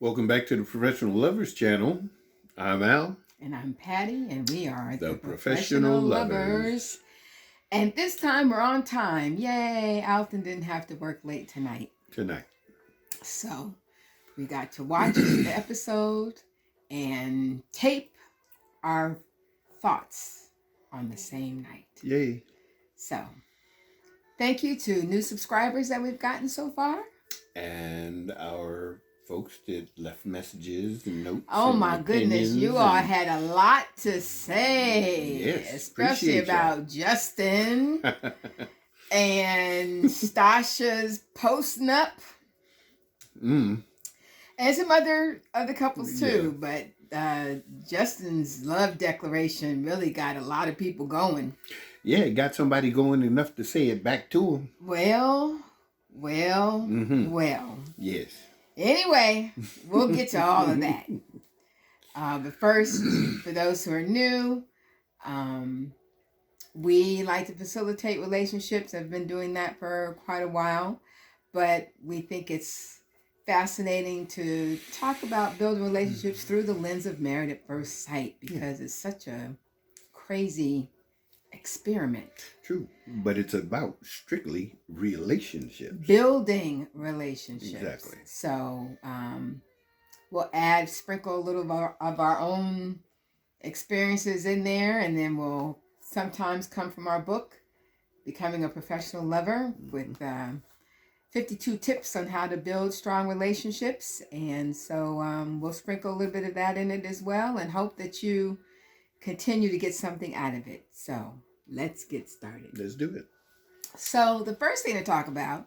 Welcome back to the Professional Lovers channel. I'm Al. And I'm Patty, and we are the Professional Lovers. And this time we're on time. Yay! Alton didn't have to work late tonight. So we got to watch the episode and tape our thoughts on the same night. Yay. So thank you to new subscribers that we've gotten so far. And our folks that left messages and notes. Oh my goodness, you all had a lot to say. Yes, especially about Justin and Stasha's posting up. And some other couples too, but Justin's love declaration really got a lot of people going. Yeah, it got somebody going enough to say it back to him. Well. Yes. Anyway, we'll get to all of that. But first, for those who are new, we like to facilitate relationships. I've been doing that for quite a while, but we think it's fascinating to talk about building relationships through the lens of Married at First Sight, because it's such a crazy experiment. True, but it's about strictly relationships. Building relationships. Exactly. So we'll sprinkle a little of our own experiences in there, and then we'll sometimes come from our book, Becoming a Professional Lover, with 52 tips on how to build strong relationships. And so we'll sprinkle a little bit of that in it as well, and hope that you continue to get something out of it. So let's get started. Let's do it. So the first thing to talk about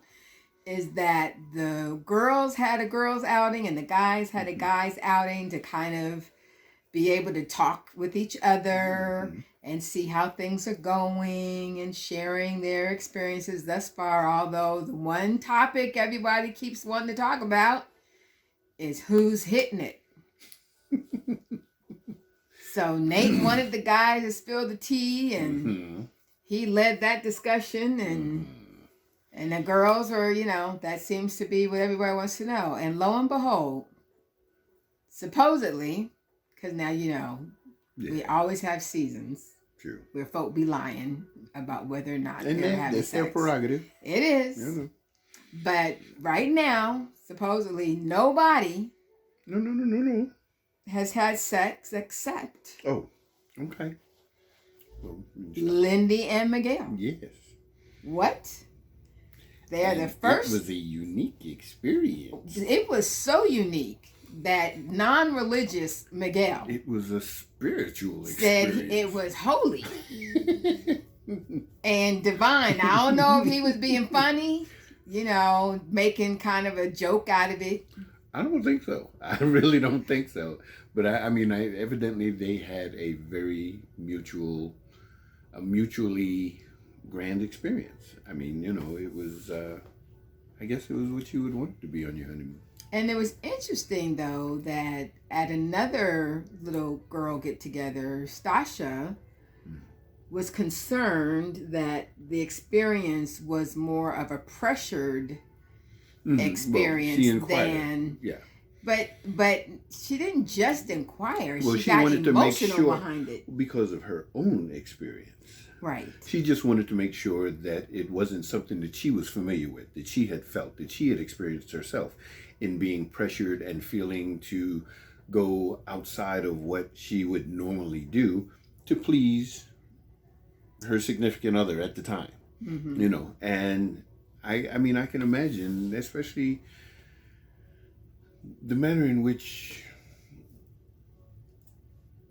is that the girls had a girls outing and the guys had a guys outing to kind of be able to talk with each other and see how things are going and sharing their experiences thus far. Although the one topic everybody keeps wanting to talk about is who's hitting it. So Nate wanted the guys to spill the tea, and he led that discussion, and the girls are, that seems to be what everybody wants to know. And lo and behold, supposedly, because now, we always have seasons. True. Where folk be lying about whether or not and they're having sex. That's their prerogative. It is. Yeah. But right now, supposedly, nobody... No. has had sex except... Oh, okay. Well, Lindy and Miguel. Yes. What? They are the first... It was a unique experience. It was so unique that non-religious Miguel... It was a spiritual experience. Said it was holy and divine. I don't know if he was being funny, making kind of a joke out of it. I don't think so. I really don't think so. But I mean, evidently they had a very mutually grand experience. I mean, it was, I guess it was what you would want to be on your honeymoon. And it was interesting, though, that at another little girl get-together, Stasha was concerned that the experience was more of a pressured experience than... Yeah. But she didn't just inquire. Well, she got wanted emotional to make sure, behind it. Because of her own experience. Right. She just wanted to make sure that it wasn't something that she was familiar with, that she had felt, that she had experienced herself in being pressured and feeling to go outside of what she would normally do to please her significant other at the time. And I mean, I can imagine, especially the manner in which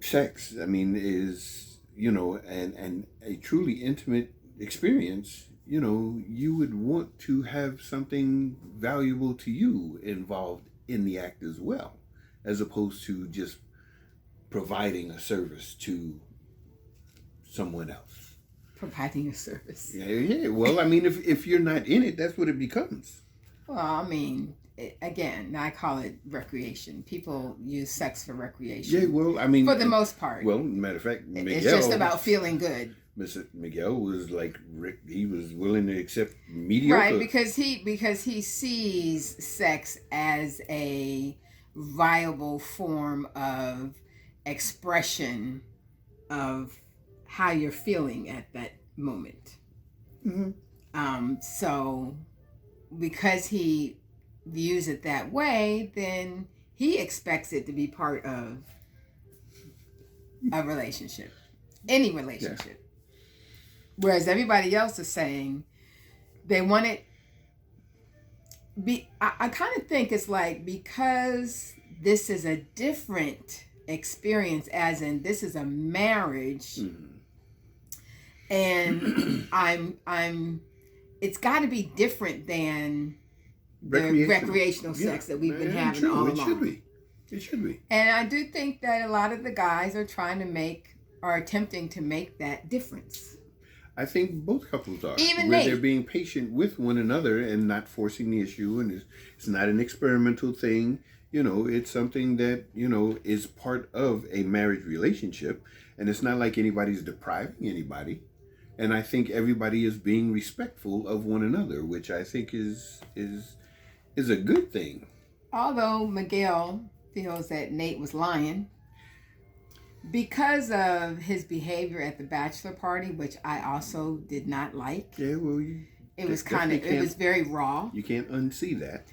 sex, is, and a truly intimate experience, you would want to have something valuable to you involved in the act as well, as opposed to just providing a service to someone else. Providing a service. Yeah. Well, I mean, if you're not in it, that's what it becomes. Well, I mean, again, I call it recreation. People use sex for recreation. Yeah, well, I mean... For the most part. Well, matter of fact, Miguel... It's just about feeling good. Mr. Miguel was like, he was willing to accept mediocre. Right, because he sees sex as a viable form of expression of how you're feeling at that moment. So because he views it that way, then he expects it to be part of a relationship, any relationship. Whereas everybody else is saying they want it. I kind of think it's like, because this is a different experience, as in this is a marriage, and it's got to be different than the recreational sex that we've been having all along. It should be. And I do think that a lot of the guys are attempting to make that difference. I think both couples are. Even where they're being patient with one another and not forcing the issue, and it's not an experimental thing. It's something that, is part of a marriage relationship, and it's not like anybody's depriving anybody. And I think everybody is being respectful of one another, which I think is a good thing. Although Miguel feels that Nate was lying because of his behavior at the bachelor party, which I also did not like. Yeah, well, it was very raw. You can't unsee that.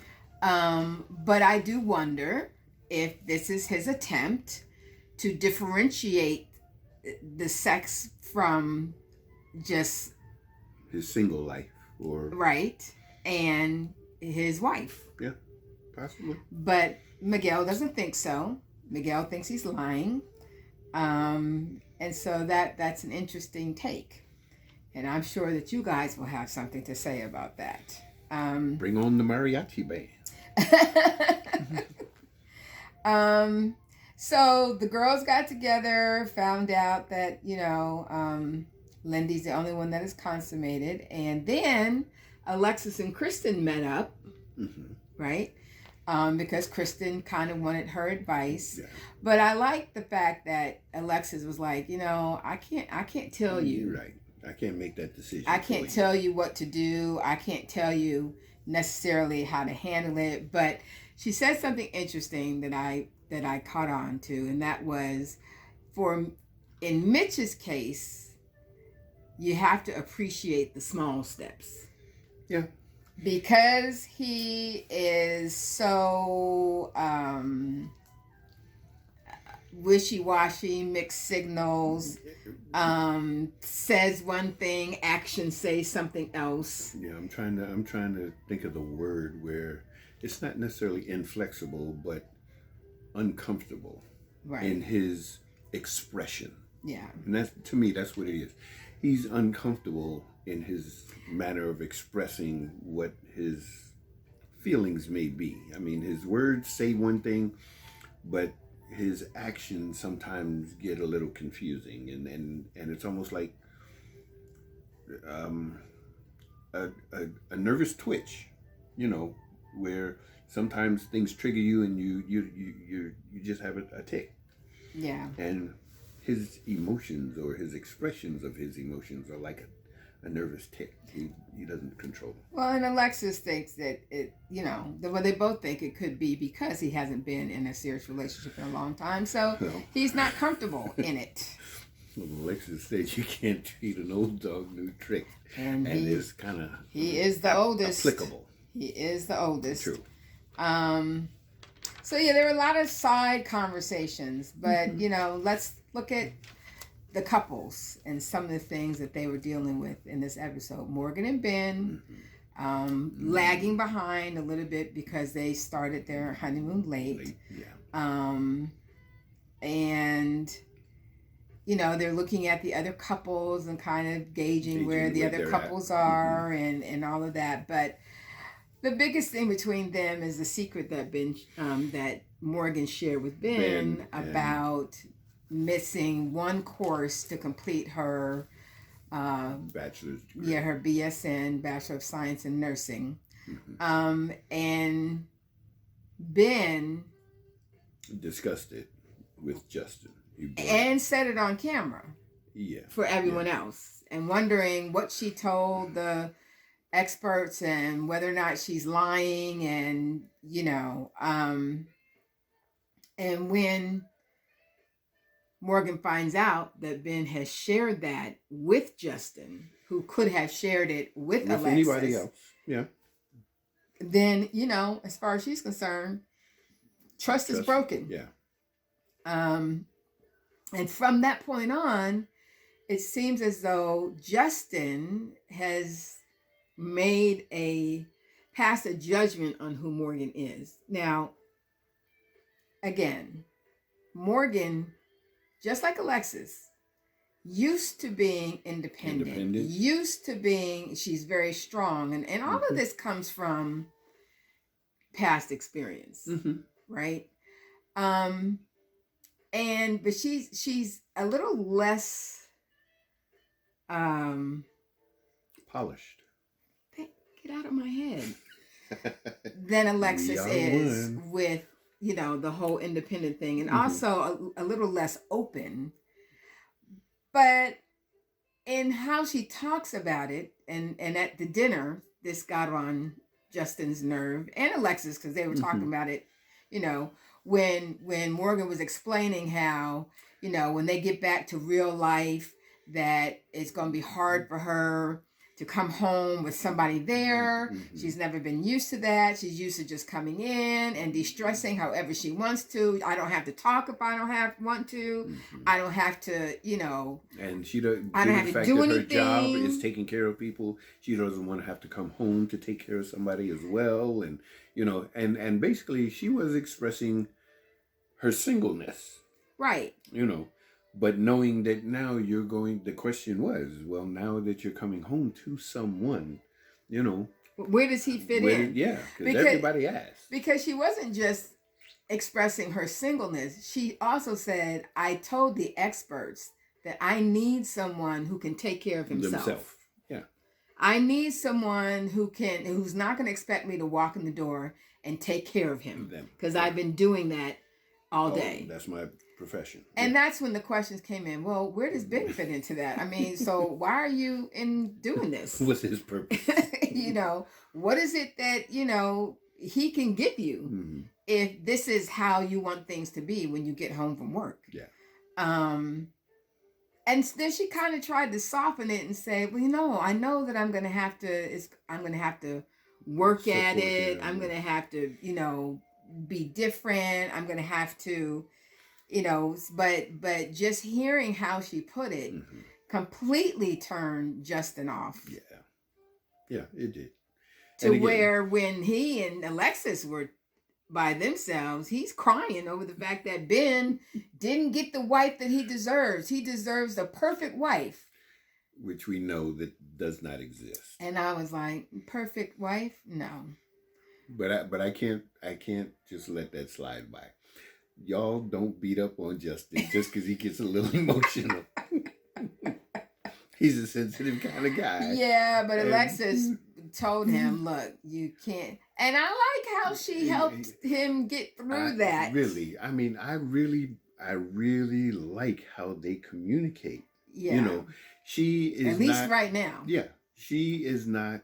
But I do wonder if this is his attempt to differentiate the sex from just his single life, or right, and his wife. Yeah, possibly. But Miguel doesn't think so. Miguel thinks he's lying. And so that's an interesting take. And I'm sure that you guys will have something to say about that. Bring on the mariachi band. So the girls got together, found out that, Lindy's the only one that is consummated. And then Alexis and Kristen met up, right? Because Kristen kind of wanted her advice. Yeah. But I like the fact that Alexis was like, I can't tell you. Right. I can't make that decision. I can't tell you what to do. I can't tell you necessarily how to handle it. But she said something interesting that I caught on to, and that was, in Mitch's case, you have to appreciate the small steps. Yeah. Because he is so wishy-washy, mixed signals, says one thing, actions say something else. Yeah, I'm trying to think of the word where it's not necessarily inflexible, but uncomfortable, right, in his expression. Yeah. And that's, to me, that's what it is. He's uncomfortable in his manner of expressing what his feelings may be. I mean, his words say one thing, but his actions sometimes get a little confusing, and it's almost like a nervous twitch, where sometimes things trigger you and you just have a tick. Yeah. And his emotions, or his expressions of his emotions, are like a nervous tick. He doesn't control them. Well, and Alexis thinks that they both think it could be because he hasn't been in a serious relationship in a long time, so he's not comfortable in it. Well, Alexis said you can't treat an old dog new tricks, and it's kind of he is the oldest. Applicable. He is the oldest. True. So yeah, there were a lot of side conversations, but let's look at the couples and some of the things that they were dealing with in this episode. Morgan and Ben, lagging behind a little bit because they started their honeymoon late. Yeah. And they're looking at the other couples and kind of gauging where the other couples are and all of that. But the biggest thing between them is the secret that that Morgan shared with Ben about missing one course to complete her bachelor's degree. Yeah, her BSN, Bachelor of Science in Nursing. And Ben discussed it with Justin. And said it on camera. Yeah. For everyone else. And wondering what she told the experts and whether or not she's lying, and And when Morgan finds out that Ben has shared that with Justin, who could have shared it with anybody Alexis, else. Yeah. then, as far as she's concerned, trust is broken. Yeah. And from that point on, it seems as though Justin has passed a judgment on who Morgan is. Now, again, Morgan, just like Alexis, used to being independent. Used to being, she's very strong. And all of this comes from past experience, right? But she's a little less polished. Get out of my head. Than Alexis is with, the whole independent thing, and also a little less open. But in how she talks about it, and at the dinner, this got on Justin's nerve and Alexis, because they were talking about it, when Morgan was explaining how, when they get back to real life, that it's going to be hard for her to come home with somebody there. She's never been used to that. She's used to just coming in and de-stressing however she wants to. I don't have to talk if I don't want to. I don't have to, And she don't. I don't have to do anything. Her job is taking care of people. She doesn't want to have to come home to take care of somebody as well. And and basically she was expressing her singleness. Right. But knowing that now the question was, well, now that you're coming home to someone, where does he fit in? Yeah, because everybody asked. Because she wasn't just expressing her singleness. She also said, I told the experts that I need someone who can take care of himself. Yeah. I need someone who's not going to expect me to walk in the door and take care of him. Because I've been doing that all day. That's my profession. And that's when the questions came in. Well, where does Ben fit into that? I mean, so why are you doing this? What's his purpose? What is it that, he can give you if this is how you want things to be when you get home from work? Yeah. And then she kind of tried to soften it and say, well, I know that I'm going to have to work at it. I'm going to have to, be different. I'm going to have to, but just hearing how she put it completely turned Justin off. Yeah, it did. To where when he and Alexis were by themselves, he's crying over the fact that Ben didn't get the wife that he deserves. He deserves the perfect wife. Which we know that does not exist. And I was like, perfect wife? No. But I can't just let that slide by. Y'all don't beat up on Justin just because he gets a little emotional. He's a sensitive kind of guy. Yeah, but Alexis told him, look, you can't. And I like how she helped him get through that. Really. I mean, I really like how they communicate. Yeah. She is at least right now. Yeah. She is not,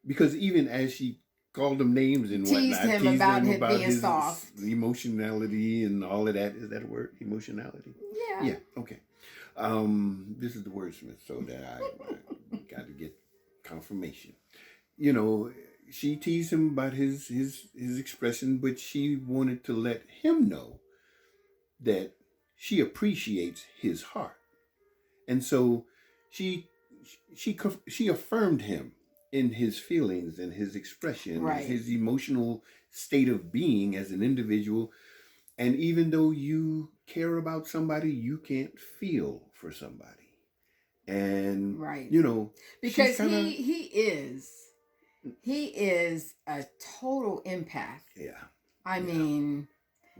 because even as she called him names and teased him about being soft, emotionality and all of that. Is that a word? Emotionality? Yeah. Yeah. Okay. This is the wordsmith, so that I got to get confirmation. She teased him about his expression, but she wanted to let him know that she appreciates his heart, and so she affirmed him in his feelings and his expression, right. His emotional state of being as an individual. And even though you care about somebody, you can't feel for somebody. And, right. Because he is a total empath. Yeah. I mean,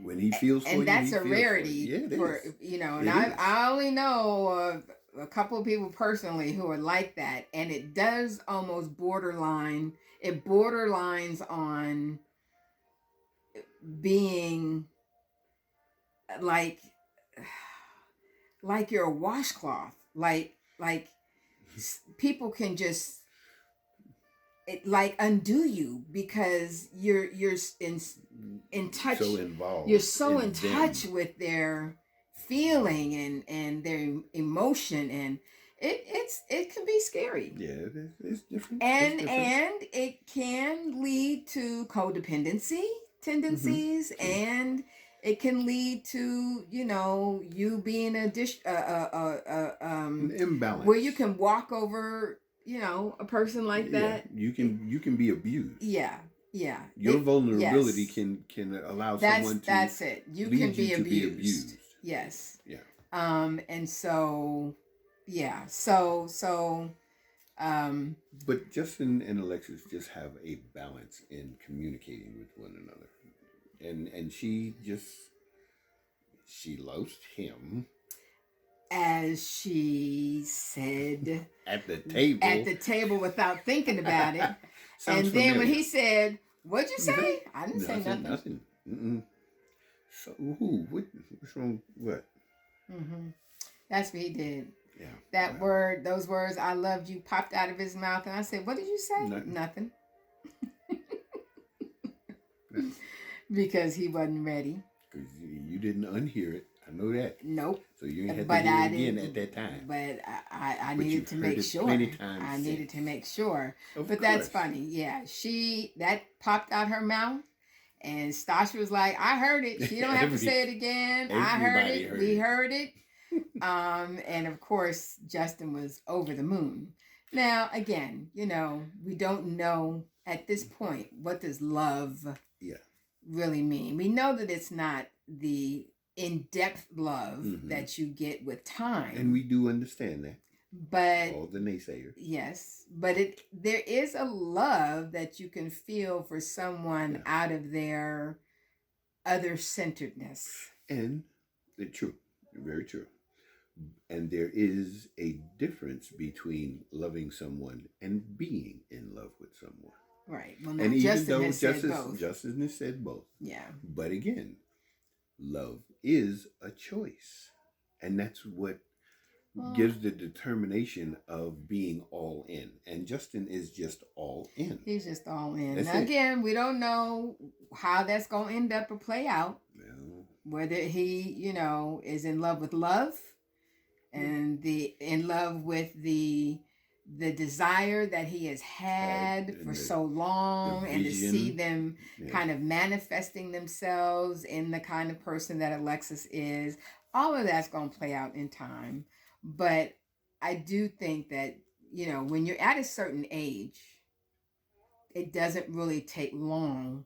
when he feels for you, and that's a rarity. Yeah, it is. And I only know a couple of people personally who are like that, and it does almost borderlines on being like you're a washcloth, like people can just it like undo you because you're in touch. So involved. You're so in them. touch with their feeling and their emotion, and it can be scary. Yeah, it's different. And it's different. and it can lead to codependency tendencies, and it can lead to you being An imbalance where you can walk over a person like that. You can be abused. Yeah. Your vulnerability Yes. can allow that's someone to that's it. You lead can be you to abused. be abused. Yes. Yeah. And so yeah. So But Justin and Alexis just have a balance in communicating with one another. And she loves him. As she said At the table without thinking about it. And familiar. then when he said, "What'd you say?" I didn't say nothing. Nothing. Mm-mm. So what's wrong? What? Mm-hmm. That's what he did. Yeah. Those words, "I loved you," popped out of his mouth, and I said, "What did you say?" Nothing. Because he wasn't ready. Because you didn't unhear it. I know that. Nope. So you didn't have to hear it again at that time. But I needed to make sure. I needed to make sure. But that's funny. Yeah. That popped out her mouth. And Stasha was like, "I heard it. She don't have to say it again. I heard it. We heard it." And of course, Justin was over the moon. Now, again, we don't know at this point, what does love really mean? We know that it's not the in-depth love that you get with time. And we do understand that. But all the naysayers. Yes. But there is a love that you can feel for someone out of their other-centeredness. And it's true. Very true. And there is a difference between loving someone and being in love with someone. Right. Well, and even though Justin has said both. Yeah. But again, love is a choice. And that's what gives the determination of being all in. And Justin is just all in. He's just all in. Now, again, we don't know how that's going to end up or play out. No. Whether he, is in love with love and in love with the desire that he has had for so long, and to see them kind of manifesting themselves in the kind of person that Alexis is. All of that's going to play out in time. But I do think that, when you're at a certain age, it doesn't really take long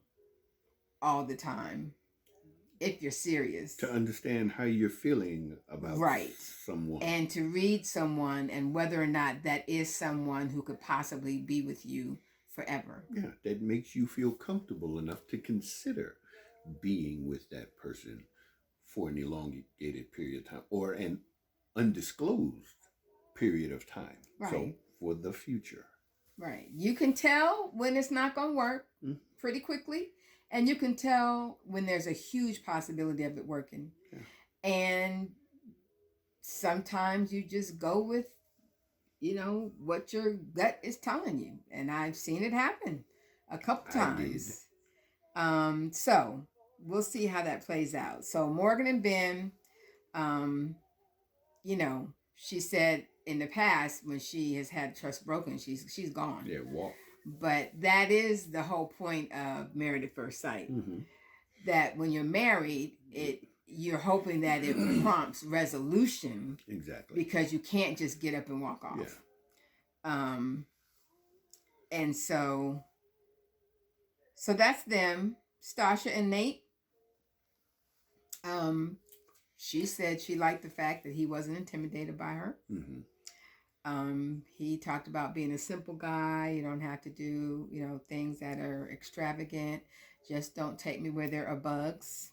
all the time, if you're serious, to understand how you're feeling about someone, and to read someone, and whether or not that is someone who could possibly be with you forever. Yeah, that makes you feel comfortable enough to consider being with that person for an elongated period of time, or an undisclosed period of time. Right. So for the future. Right. You can tell when it's not going to work pretty quickly. And you can tell when there's a huge possibility of it working. Yeah. And sometimes you just go with, what your gut is telling you. And I've seen it happen a couple times. So we'll see how that plays out. So Morgan and Ben, she said in the past, when she has had trust broken, she's gone. Yeah, walk. But that is the whole point of Married at First Sight. Mm-hmm. That when you're married, you're hoping that it prompts resolution. Exactly. Because you can't just get up and walk off. Yeah. And so that's them. Stasha and Nate. She said she liked the fact that he wasn't intimidated by her. Mm-hmm. He talked about being a simple guy. You don't have to do, things that are extravagant. Just don't take me where there are bugs.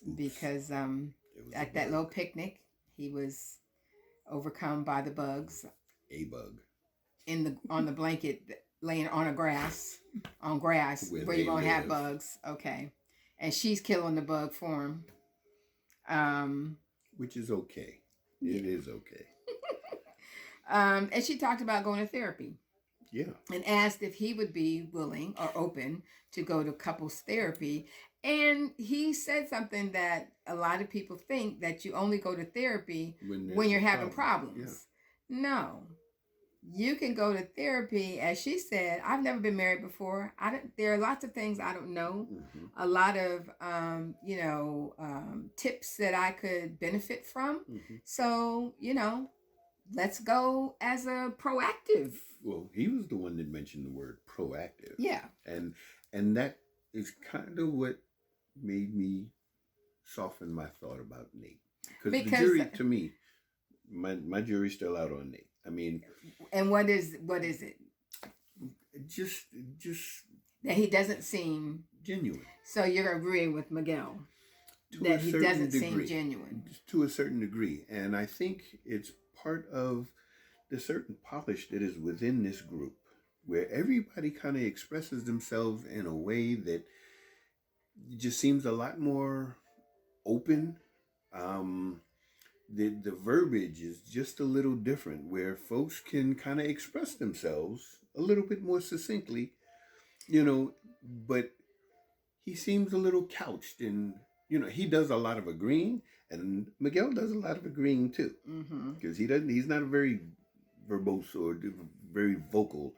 Oops. Because at that little picnic, he was overcome by the bugs. A bug. On the blanket, laying on grass where you're going to have bugs. Okay. And she's killing the bug for him. Which is okay. It is okay. And she talked about going to therapy. Yeah. and asked if he would be willing or open to go to couples therapy. And he said something that a lot of people think, that you only go to therapy when you're having problems. Yeah. No. You can go to therapy, as she said. I've never been married before. There are lots of things I don't know. Mm-hmm. A lot of tips that I could benefit from. Mm-hmm. So let's go as a proactive. Well, he was the one that mentioned the word proactive. Yeah. And that is kind of what made me soften my thought about Nate. Because the jury, to me, my jury's still out on Nate. I mean, and what is it? Just that he doesn't seem genuine. So you're agreeing with Miguel that he doesn't seem genuine to a certain degree, and I think it's part of the certain polish that is within this group, where everybody kind of expresses themselves in a way that just seems a lot more open. The verbiage is just a little different, where folks can kind of express themselves a little bit more succinctly, but he seems a little couched in, he does a lot of agreeing, and Miguel does a lot of agreeing too, because he's not a very verbose or very vocal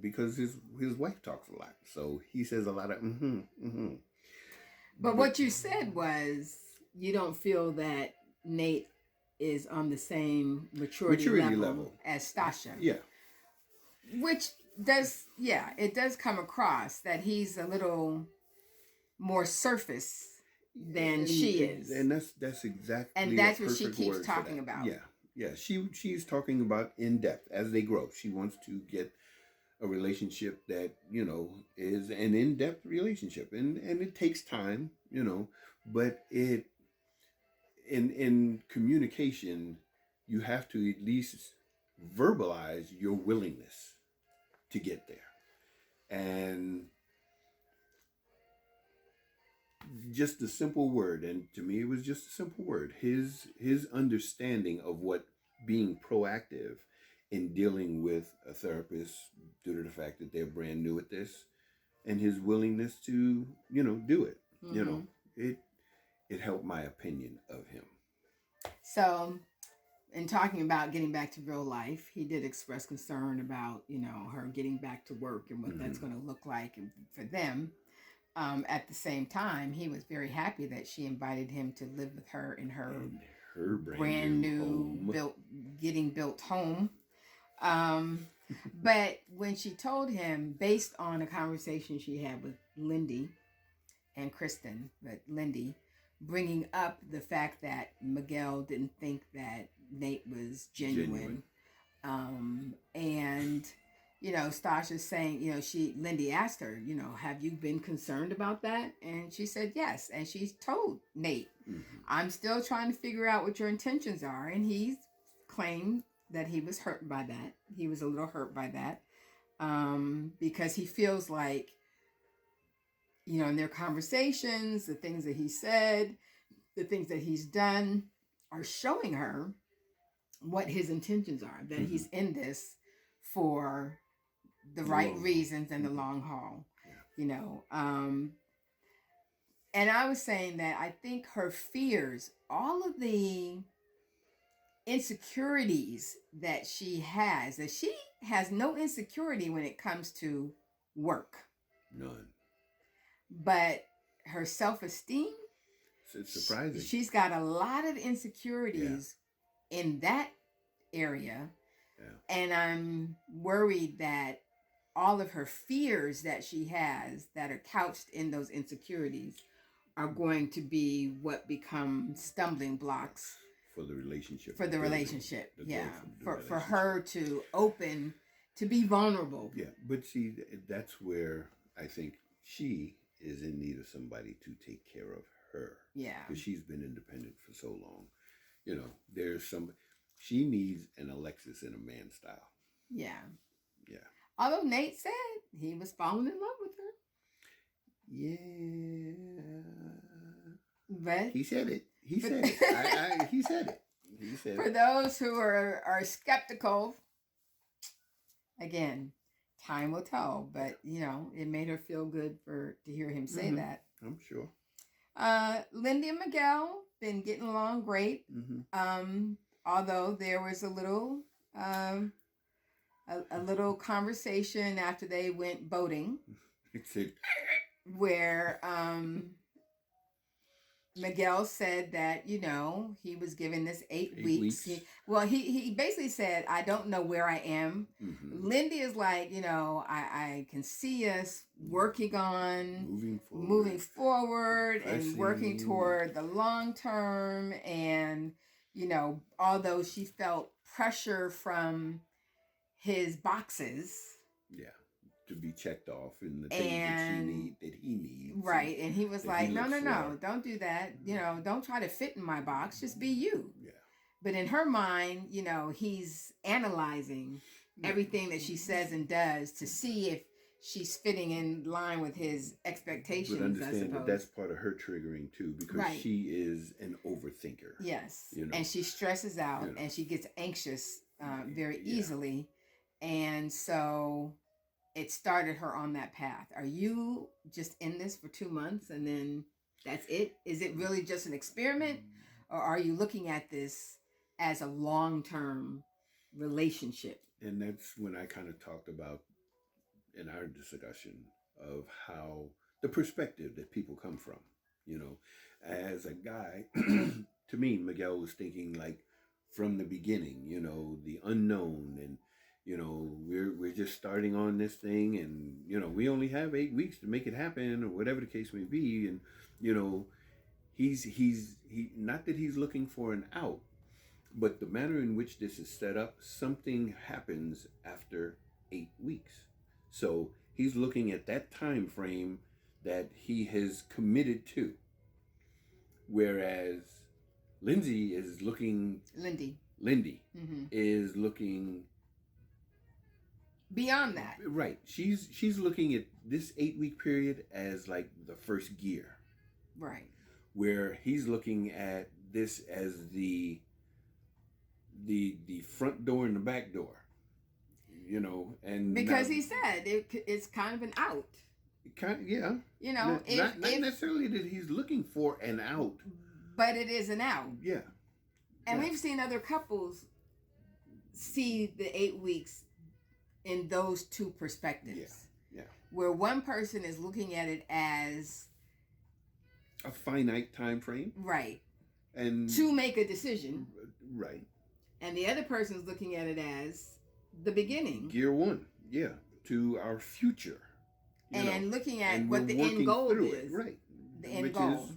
because his wife talks a lot, so he says a lot of But what you said was you don't feel that Nate is on the same maturity level as Stasha. Yeah. Which it does come across that he's a little more surface than she is. And that's exactly, and that's what she keeps talking about. Yeah. Yeah. She's talking about in depth as they grow. She wants to get a relationship that, is an in-depth relationship. And it takes time, but in communication, you have to at least verbalize your willingness to get there. And just a simple word, and to me it was just a simple word, his understanding of what being proactive in dealing with a therapist, due to the fact that they're brand new at this, and his willingness to do it. It helped my opinion of him. So, in talking about getting back to real life, he did express concern about, her getting back to work and what that's going to look like for them. At the same time, he was very happy that she invited him to live with her in her brand new built home. But when she told him, based on a conversation she had with Lindy and Kristen, but Lindy, bringing up the fact that Miguel didn't think that Nate was genuine. And Stasha's saying, Lindy asked her, have you been concerned about that? And she said yes. And she told Nate, I'm still trying to figure out what your intentions are. And he's claimed that he was hurt by that. He was a little hurt by that, because he feels like, in their conversations, the things that he said, the things that he's done are showing her what his intentions are, that he's in this for the right reasons and the long haul, and I was saying that I think her fears, all of the insecurities that she has no insecurity when it comes to work. None. But her self-esteem, it's surprising. She's got a lot of insecurities in that area. Yeah. And I'm worried that all of her fears that she has that are couched in those insecurities are going to be what become stumbling blocks for the relationship. For her to open, to be vulnerable. Yeah, but see, that's where I think she is in need of somebody to take care of her. Yeah. Because she's been independent for so long. She needs an Alexis in a man style. Yeah. Yeah. Although Nate said he was falling in love with her. Yeah. But he said it. He said it. He said it. He said for those who are skeptical, again, time will tell. But it made her feel good to hear him say that. I'm sure. Lindy and Miguel been getting along great. Although there was a little conversation after they went boating, where Miguel said that he was given this 8 weeks. He basically said, I don't know where I am. Lindy is like, I can see us working on moving forward and working toward the long term. And although she felt pressure from his boxes, to be checked off in the things that he needs. Right. And he was like, no, don't do that. Don't try to fit in my box. Just be you. Yeah. But in her mind, he's analyzing everything that she says and does to see if she's fitting in line with his expectations. But understand that's part of her triggering too, because she is an overthinker. Yes. And she stresses out and she gets anxious very easily. And so it started her on that path. Are you just in this for 2 months and then that's it? Is it really just an experiment? Or are you looking at this as a long-term relationship? And that's when I kind of talked about in our discussion of how the perspective that people come from. As a guy, to me, Miguel was thinking like from the beginning, the unknown, and we're just starting on this thing, and we only have 8 weeks to make it happen, or whatever the case may be. And he's not that he's looking for an out, but the manner in which this is set up, something happens after 8 weeks. So he's looking at that time frame that he has committed to, whereas Lindy is looking beyond that. Right. She's looking at this 8 week period as like the first gear. Right. Where he's looking at this as the front door and the back door. And because he said it's kind of an out. Not necessarily that he's looking for an out, but it is an out. Yeah. And we've seen other couples see the 8 weeks in those two perspectives. Yeah. Where one person is looking at it as a finite time frame. Right. And to make a decision. Right. And the other person is looking at it as the beginning. Gear one. Yeah. To our future. And looking at what the end goal is. Right. The end goal. Is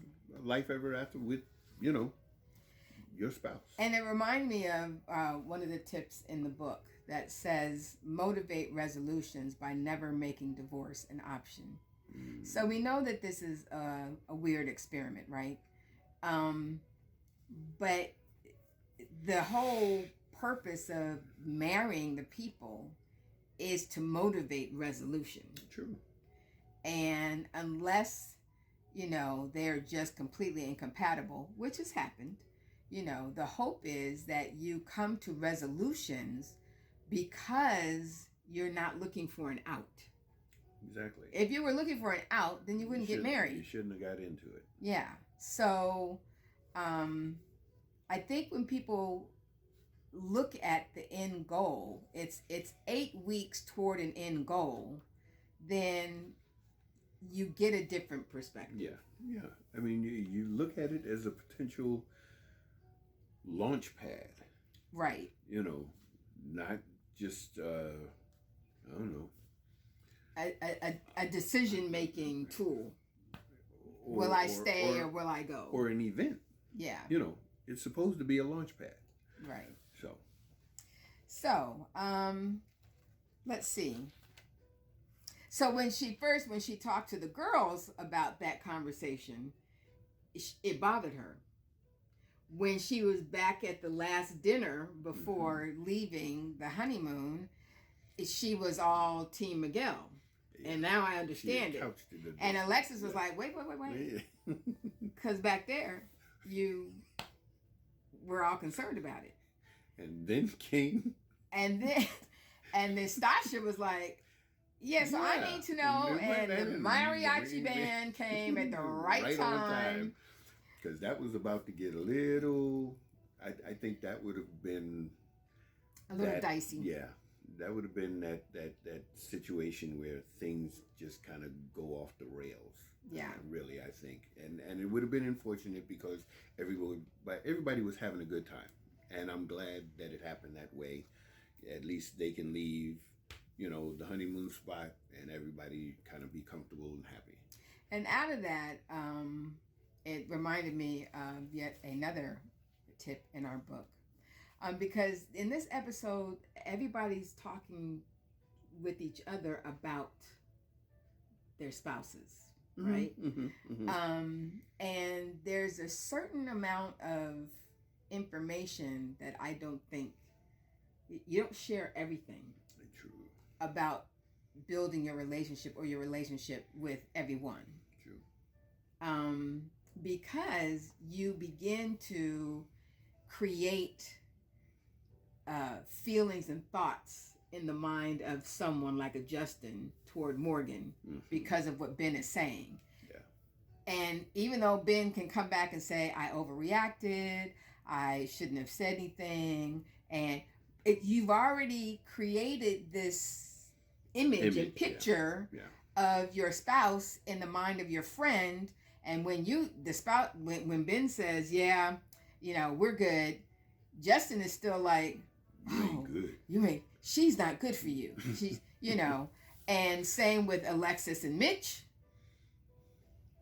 life ever after with, your spouse. And it reminded me of one of the tips in the book that says motivate resolutions by never making divorce an option. So we know that this is a weird experiment, right? But the whole purpose of marrying the people is to motivate resolution. True. And unless, they're just completely incompatible, which has happened, the hope is that you come to resolutions because you're not looking for an out. Exactly. If you were looking for an out, then you wouldn't get married. You shouldn't have got into it. Yeah. So, I think when people look at the end goal, it's 8 weeks toward an end goal, then you get a different perspective. Yeah. I mean, you look at it as a potential launch pad. Right. Not just, I don't know. A decision-making tool. Will I stay or will I go? Or an event. Yeah. It's supposed to be a launch pad. Right. So, let's see. So when she talked to the girls about that conversation, it bothered her. When she was back at the last dinner before leaving the honeymoon, she was all Team Miguel. Yeah. And now I understand it. And Alexis was like, wait. Because back there, you were all concerned about it. And then came... And then Stasha was like, Yeah, so I Yeah. need to know. And the mariachi Bring band came at the right right on time. time. Because that was about to get a little. I think that would have been A little that. dicey. Yeah, that would have been that situation where things just kind of go off the rails. Yeah. Really, I think, and it would have been unfortunate because everybody was having a good time, and I'm glad that it happened that way. At least they can leave, the honeymoon spot, and everybody kind of be comfortable and happy. And out of that, it reminded me of yet another tip in our book. Because in this episode, everybody's talking with each other about their spouses, right? Mm-hmm, mm-hmm. And there's a certain amount of information that I don't think, you don't share everything True. about building your relationship or your relationship with everyone. True. Because you begin to create feelings and thoughts in the mind of someone like a Justin toward Morgan because of what Ben is saying. Yeah. And even though Ben can come back and say, I overreacted, I shouldn't have said anything, and you've already created this image and picture of your spouse in the mind of your friend. And when when Ben says, yeah, we're good, Justin is still like, you ain't, she's not good for you. She's, and same with Alexis and Mitch.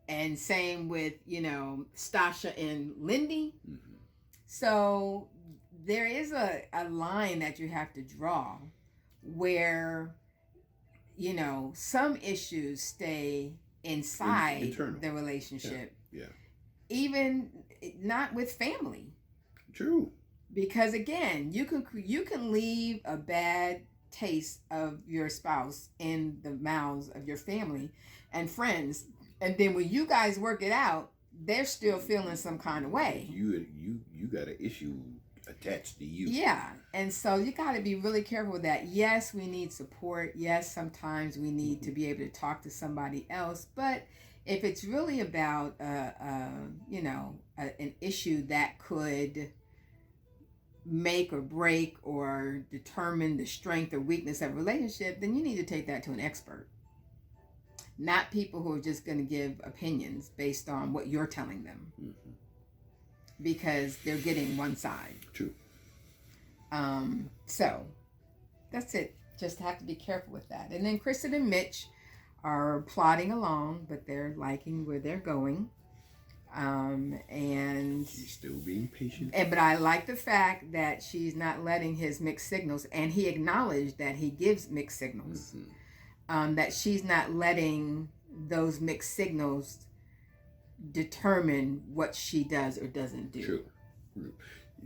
And same with, Stasha and Lindy. Mm-hmm. So there is a line that you have to draw where, some issues stay inside the relationship. Yeah. Even not with family. True. Because again, you can leave a bad taste of your spouse in the mouths of your family and friends, and then when you guys work it out, they're still feeling some kind of way. You got an issue attached to you. Yeah, and so you got to be really careful with that. Yes, we need support. Yes, sometimes we need to be able to talk to somebody else, but if it's really about an issue that could make or break or determine the strength or weakness of a relationship, then you need to take that to an expert. Not people who are just going to give opinions based on what you're telling them. Mm-hmm. Because they're getting one side. True. So that's it. Just have to be careful with that. And then Kristen and Mitch are plodding along, but they're liking where they're going. And she's still being patient. But I like the fact that she's not letting his mixed signals, and he acknowledged that he gives mixed signals. Mm-hmm. That she's not letting those mixed signals determine what she does or doesn't do. True.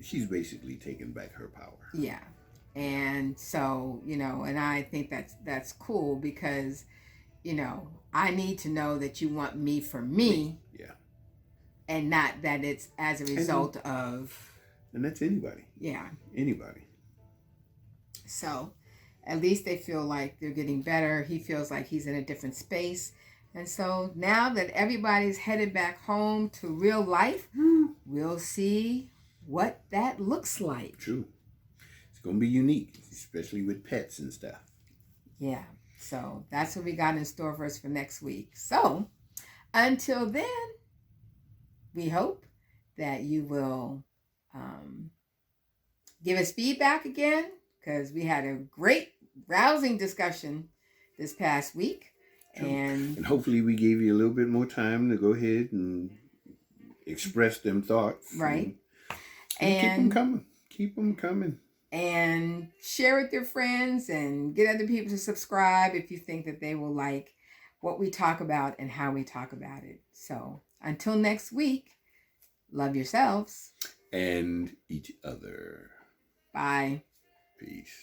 She's basically taking back her power. Yeah. And so, and I think that's cool because, I need to know that you want me for me. Yeah. And not that it's as a result of... And that's anybody. Yeah. Anybody. So, at least they feel like they're getting better. He feels like he's in a different space. And so, now that everybody's headed back home to real life, we'll see what that looks like. True. It's going to be unique, especially with pets and stuff. Yeah. So, that's what we got in store for us for next week. So, until then... we hope that you will give us feedback again, because we had a great, rousing discussion this past week. And hopefully we gave you a little bit more time to go ahead and express them thoughts. Right. And keep them coming. And share with your friends and get other people to subscribe if you think that they will like what we talk about and how we talk about it. So until next week, love yourselves. And each other. Bye. Peace.